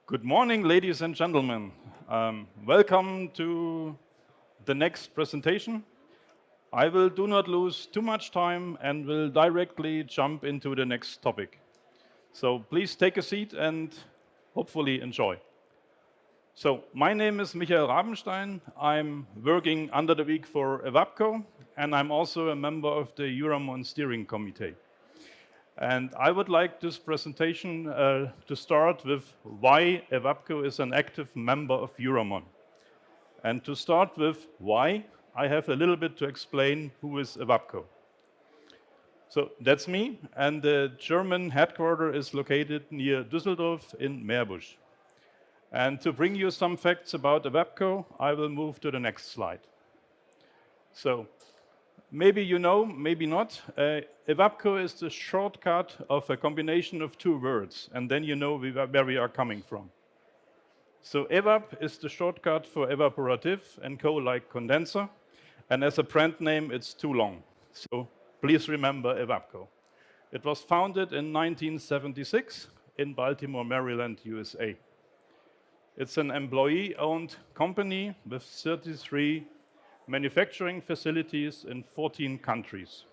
Good morning, ladies and gentlemen. Welcome to the next presentation. I will do not lose too much time and will directly jump into the next topic. So please take a seat and hopefully enjoy. So my name is Michael Rabenstein. I'm working under the week for Evapco, and I'm also a member of the eurammon steering committee. And I would like this presentation to start with why Evapco is an active member of eurammon. And to start with why, I have a little bit to explain who is Evapco. So that's me, and the German headquarters is located near Düsseldorf in Meerbusch. And to bring you some facts about Evapco, I will move to the next slide. So maybe you know, maybe not. Evapco is the shortcut of a combination of two words, and then you know where we are coming from. So evap is the shortcut for evaporative and co like condenser, and as a brand name, it's too long. So please remember Evapco. It was founded in 1976 in Baltimore, Maryland, USA. It's an employee-owned company with 33 manufacturing facilities in 14 countries.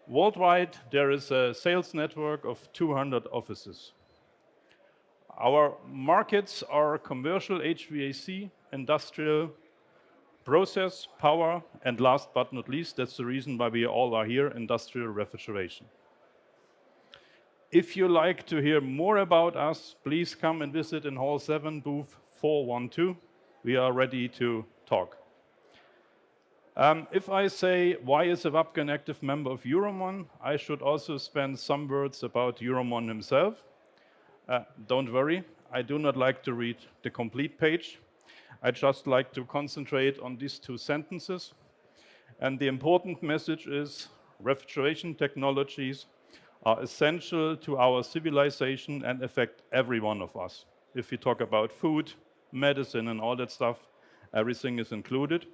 Worldwide, there is a sales network of 200 offices. Our markets are commercial HVAC, industrial, process, power, and last but not least, that's the reason why we all are here, industrial refrigeration. If you like to hear more about us, please come and visit in Hall 7, booth 412. We are ready to talk. If I say, why is Evapco an active member of eurammon, I should also spend some words about eurammon himself. Don't worry, I do not like to read the complete page. I just like to concentrate on these two sentences. And the important message is refrigeration technologies are essential to our civilization and affect every one of us. If we talk about food, medicine, and all that stuff, everything is included.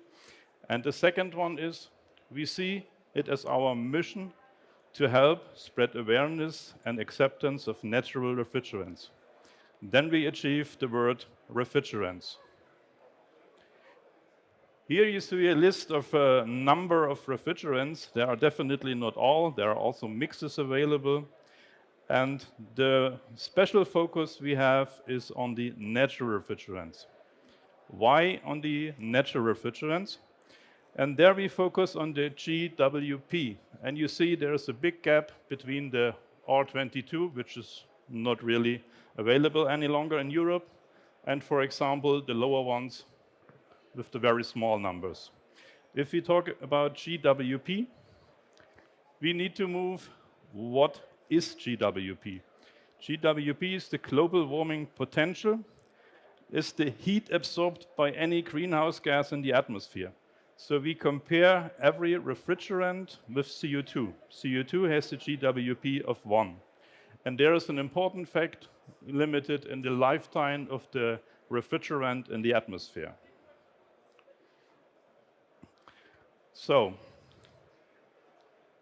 And the second one is we see it as our mission to help spread awareness and acceptance of natural refrigerants. Then we achieve the word refrigerants. Here you see a list of a number of refrigerants. There are definitely not all. There are also mixes available. And the special focus we have is on the natural refrigerants. Why on the natural refrigerants? And there we focus on the GWP. And you see there's a big gap between the R22, which is not really available any longer in Europe, and for example, the lower ones with the very small numbers. If we talk about GWP, we need to move what is GWP. GWP is the global warming potential, is the heat absorbed by any greenhouse gas in the atmosphere. So we compare every refrigerant with CO2. CO2 has a GWP of 1. And there is an important fact limited in the lifetime of the refrigerant in the atmosphere. So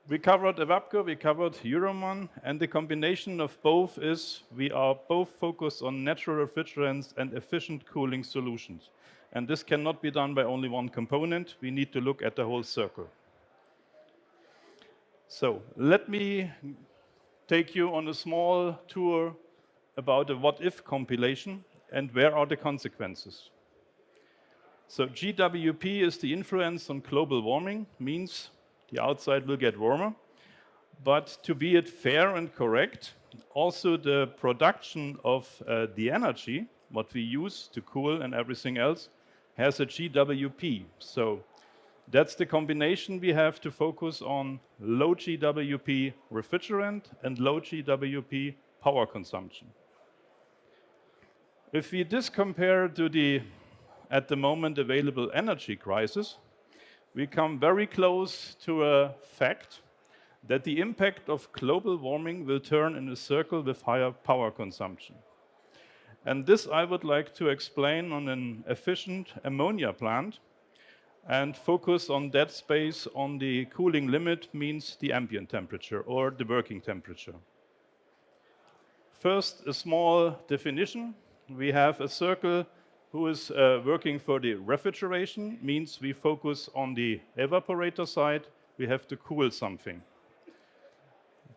we covered Evapco, we covered eurammon, and the combination of both is we are both focused on natural refrigerants and efficient cooling solutions. And this cannot be done by only one component. We need to look at the whole circle. So let me take you on a small tour about a what-if compilation and where are the consequences. So GWP is the influence on global warming, means the outside will get warmer. But to be it fair and correct, also the production of the energy, what we use to cool and everything else, has a GWP. So that's the combination we have to focus on low GWP refrigerant and low GWP power consumption. If we this compare to the, at the moment, available energy crisis, we come very close to a fact that the impact of global warming will turn in a circle with higher power consumption. And this I would like to explain on an efficient ammonia plant and focus on that space on the cooling limit, means the ambient temperature or the working temperature. First, a small definition. we have a circle who is working for the refrigeration, means we focus on the evaporator side, we have to cool something.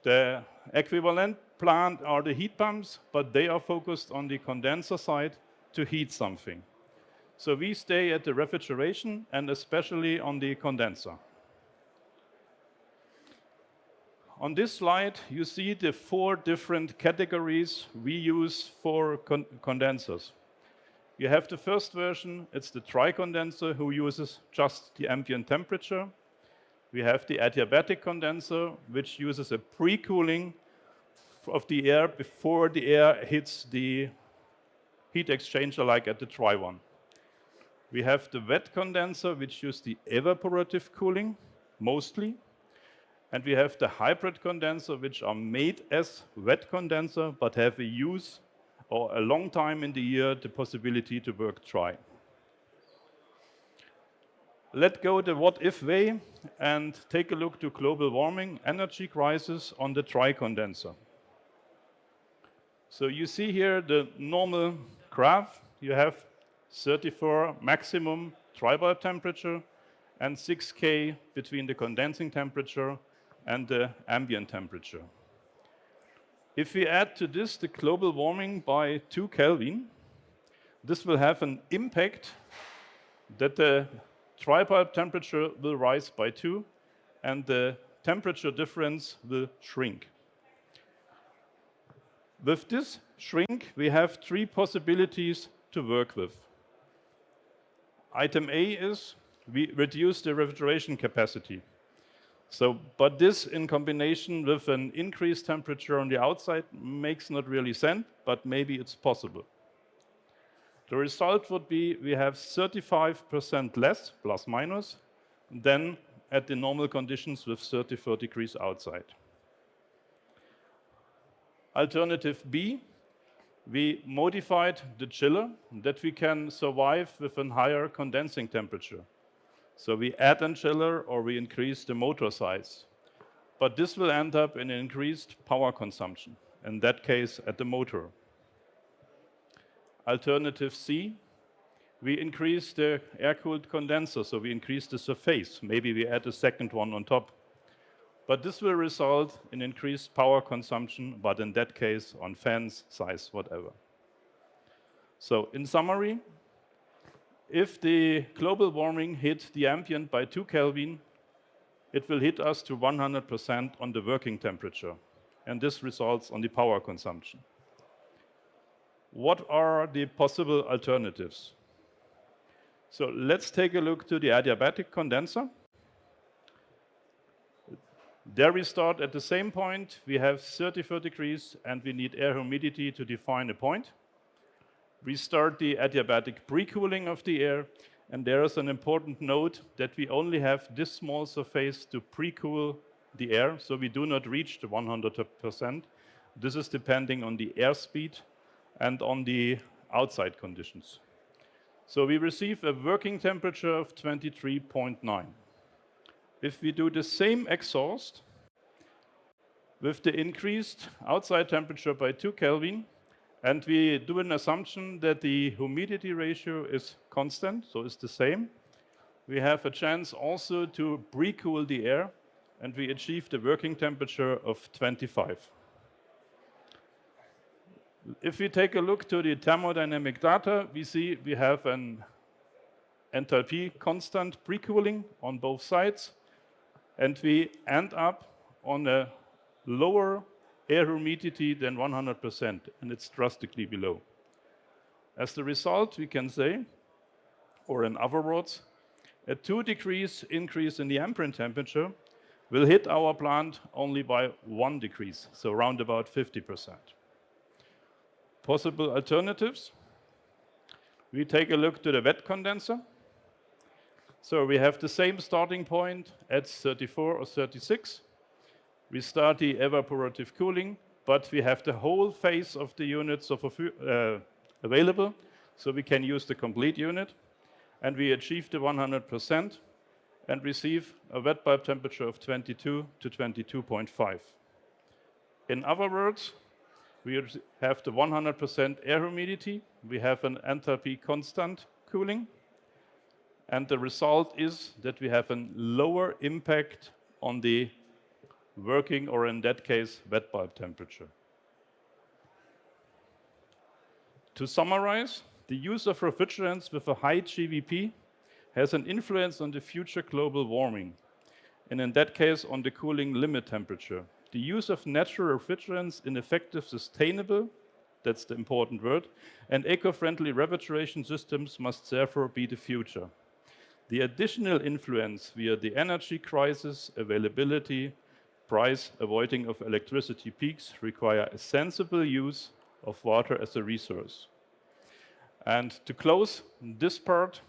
The equivalent plant are the heat pumps, but they are focused on the condenser side to heat something. So we stay at the refrigeration and especially on the condenser. On this slide, you see the 4 different categories we use for condensers. You have the first version, it's the dry condenser who uses just the ambient temperature. We have the adiabatic condenser, which uses a pre-cooling of the air before the air hits the heat exchanger like at the dry one. We have the wet condenser, which uses the evaporative cooling, mostly. And we have the hybrid condenser, which are made as wet condenser, but have a use or a long time in the year the possibility to work dry. Let's go the what-if way and take a look to global warming, energy crisis on the dry condenser. So you see here the normal graph. You have 34 maximum dry bulb temperature and 6 K between the condensing temperature and the ambient temperature. If we add to this the global warming by 2 Kelvin, this will have an impact that the dry bulb temperature will rise by 2 and the temperature difference will shrink. With this shrink, we have 3 possibilities to work with. Item A is we reduce the refrigeration capacity. But this in combination with an increased temperature on the outside makes not really sense, but maybe it's possible. The result would be we have 35% less, plus minus, than at the normal conditions with 34 degrees outside. Alternative B, we modified the chiller that we can survive with a higher condensing temperature. So we add a chiller or we increase the motor size. But this will end up in increased power consumption, in that case at the motor. Alternative C, we increase the air-cooled condenser, so we increase the surface. Maybe we add a second one on top. But this will result in increased power consumption, but in that case on fans, size, whatever. So in summary, if the global warming hit the ambient by 2 Kelvin, it will hit us to 100% on the working temperature. And this results on the power consumption. What are the possible alternatives? So let's take a look to the adiabatic condenser. There we start at the same point. We have 34 degrees and we need air humidity to define a point. We start the adiabatic pre-cooling of the air, and there is an important note that we only have this small surface to pre-cool the air, so we do not reach the 100%. This is depending on the airspeed and on the outside conditions. So we receive a working temperature of 23.9. If we do the same exhaust with the increased outside temperature by 2 Kelvin, and we do an assumption that the humidity ratio is constant, so it's the same, we have a chance also to pre-cool the air, and we achieve the working temperature of 25. If we take a look to the thermodynamic data, we see we have an enthalpy constant pre-cooling on both sides, and we end up on a lower air humidity than 100%, and it's drastically below. As the result, we can say, or in other words, a 2 degrees increase in the ambient temperature will hit our plant only by 1 degree, so around about 50%. Possible alternatives. We take a look to the wet condenser. So we have the same starting point at 34 or 36. We start the evaporative cooling, but we have the whole phase of the units available, so we can use the complete unit. And we achieve the 100% and receive a wet bulb temperature of 22 to 22.5. In other words, We have the 100% air humidity. We have an enthalpy constant cooling. And the result is that we have a lower impact on the working, or in that case, wet bulb temperature. To summarize, the use of refrigerants with a high GWP has an influence on the future global warming, and in that case, on the cooling limit temperature. The use of natural refrigerants in effective, sustainable, that's the important word, and eco-friendly refrigeration systems must therefore be the future. The additional influence via the energy crisis, availability, price, avoiding of electricity peaks require a sensible use of water as a resource. And to close this part,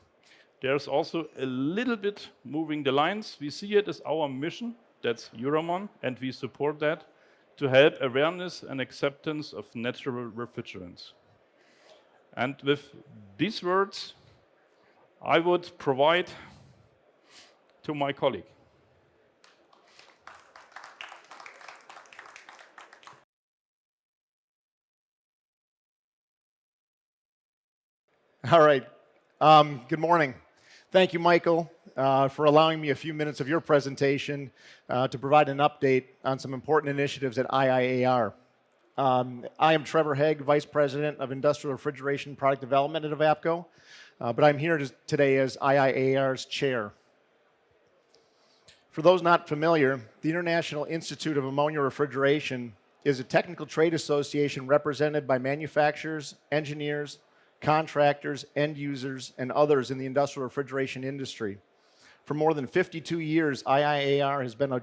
there's also a little bit moving the lines. We see it as our mission, that's eurammon, and we support that to help awareness and acceptance of natural refrigerants. And with these words, I would provide to my colleague. All right. Good morning. Thank you, Michael, for allowing me a few minutes of your presentation to provide an update on some important initiatives at IIAR. I am Trevor Haig, Vice President of Industrial Refrigeration Product Development at Evapco, but I'm here today as IIAR's chair. For those not familiar, the International Institute of Ammonia Refrigeration is a technical trade association represented by manufacturers, engineers, contractors, end users, and others in the industrial refrigeration industry. For more than 52 years, IIAR has been a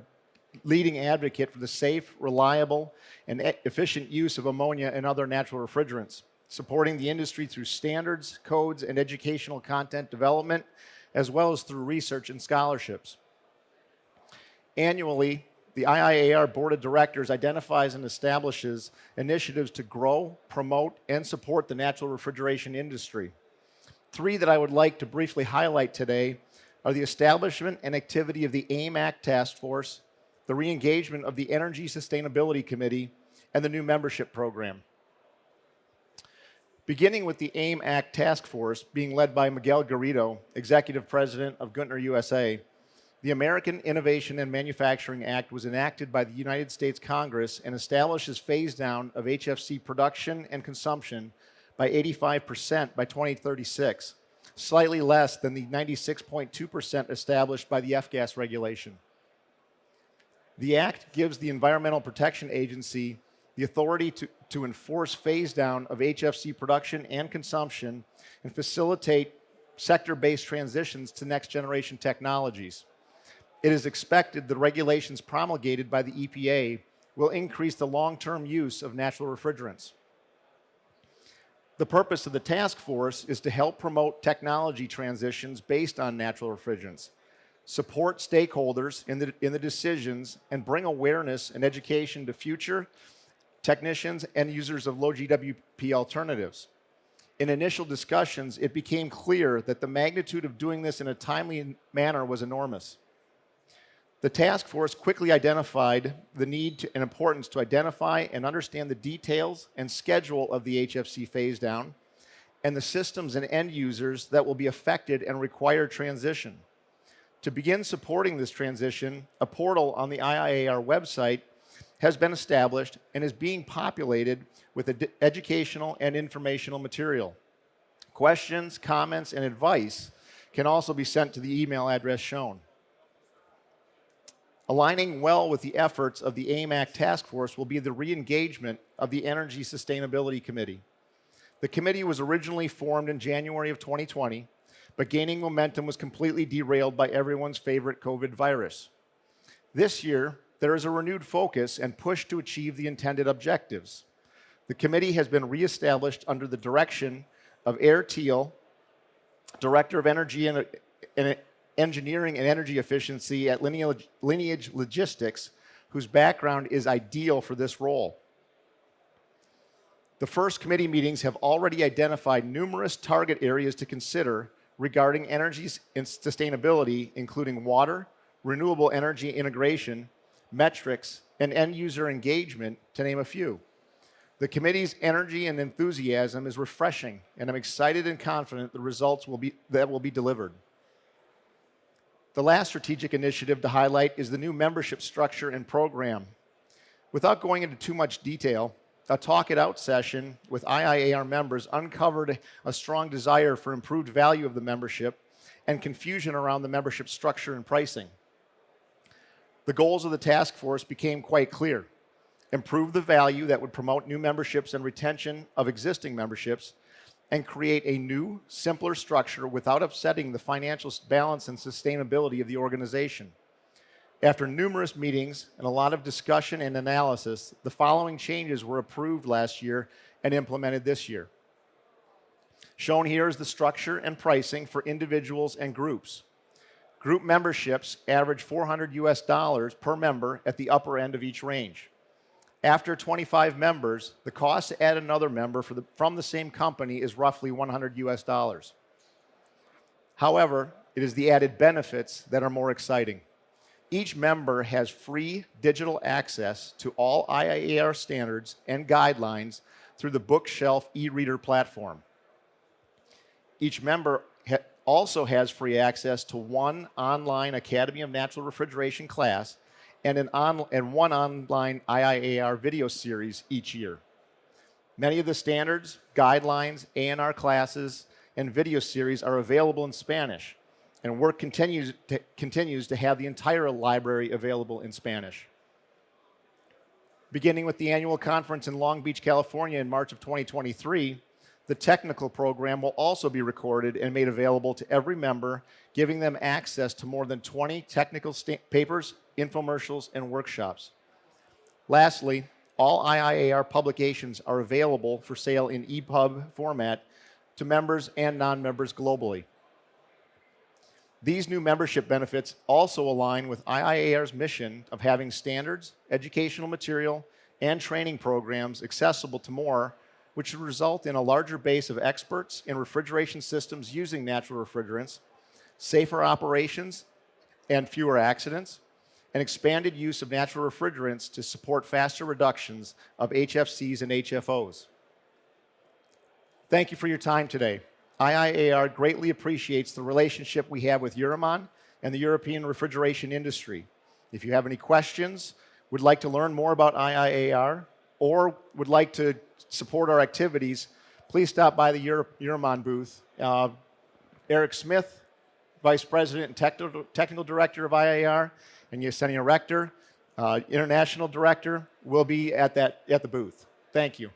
leading advocate for the safe, reliable, and efficient use of ammonia and other natural refrigerants, supporting the industry through standards, codes, and educational content development, as well as through research and scholarships. Annually, the IIAR Board of Directors identifies and establishes initiatives to grow, promote, and support the natural refrigeration industry. Three that I would like to briefly highlight today are the establishment and activity of the AIM Act Task Force, the re-engagement of the Energy Sustainability Committee, and the new membership program. Beginning with the AIM Act Task Force being led by Miguel Garrido, Executive President of Guntner USA, the American Innovation and Manufacturing Act was enacted by the United States Congress and establishes phase down of HFC production and consumption by 85% by 2036, slightly less than the 96.2% established by the F-gas regulation. The Act gives the Environmental Protection Agency the authority to enforce phase down of HFC production and consumption and facilitate sector-based transitions to next-generation technologies. It is expected the regulations promulgated by the EPA will increase the long-term use of natural refrigerants. The purpose of the task force is to help promote technology transitions based on natural refrigerants, support stakeholders in the decisions, and bring awareness and education to future technicians and users of low GWP alternatives. In initial discussions, it became clear that the magnitude of doing this in a timely manner was enormous. The task force quickly identified the need and importance to identify and understand the details and schedule of the HFC phase down and the systems and end users that will be affected and require transition. To begin supporting this transition, a portal on the IIAR website has been established and is being populated with educational and informational material. Questions, comments, and advice can also be sent to the email address shown. Aligning well with the efforts of the AIM Act Task Force will be the re-engagement of the Energy Sustainability Committee. The committee was originally formed in January of 2020, but gaining momentum was completely derailed by everyone's favorite COVID virus. This year, there is a renewed focus and push to achieve the intended objectives. The committee has been reestablished under the direction of Air Teal, Director of Energy and Engineering and Energy Efficiency at Lineage Logistics, whose background is ideal for this role. The first committee meetings have already identified numerous target areas to consider regarding energy and sustainability, including water, renewable energy integration, metrics, and end user engagement, to name a few. The committee's energy and enthusiasm is refreshing, and I'm excited and confident the results will be delivered. The last strategic initiative to highlight is the new membership structure and program. Without going into too much detail, a Talk It Out session with IIAR members uncovered a strong desire for improved value of the membership and confusion around the membership structure and pricing. The goals of the task force became quite clear. Improve the value that would promote new memberships and retention of existing memberships, and create a new, simpler structure without upsetting the financial balance and sustainability of the organization. After numerous meetings and a lot of discussion and analysis, the following changes were approved last year and implemented this year. Shown here is the structure and pricing for individuals and groups. Group memberships average $400 per member at the upper end of each range. After 25 members, the cost to add another member from the same company is roughly $100. However, it is the added benefits that are more exciting. Each member has free digital access to all IIAR standards and guidelines through the Bookshelf e-reader platform. Each member also has free access to one online Academy of Natural Refrigeration class and one online IIAR video series each year. Many of the standards, guidelines, A&R classes, and video series are available in Spanish, and work continues to have the entire library available in Spanish. Beginning with the annual conference in Long Beach, California in March of 2023, the technical program will also be recorded and made available to every member, giving them access to more than 20 technical papers, infomercials, and workshops. Lastly, all IIAR publications are available for sale in EPUB format to members and non-members globally. These new membership benefits also align with IIAR's mission of having standards, educational material, and training programs accessible to more, which would result in a larger base of experts in refrigeration systems using natural refrigerants, safer operations and fewer accidents, and expanded use of natural refrigerants to support faster reductions of HFCs and HFOs. Thank you for your time today. IIAR greatly appreciates the relationship we have with Eurammon and the European refrigeration industry. If you have any questions, would like to learn more about IIAR, or would like to support our activities, please stop by the Eurammon booth. Eric Smith, Vice President and Technical Director of IIAR, and Yesenia Rector, International Director, will be at the booth. Thank you.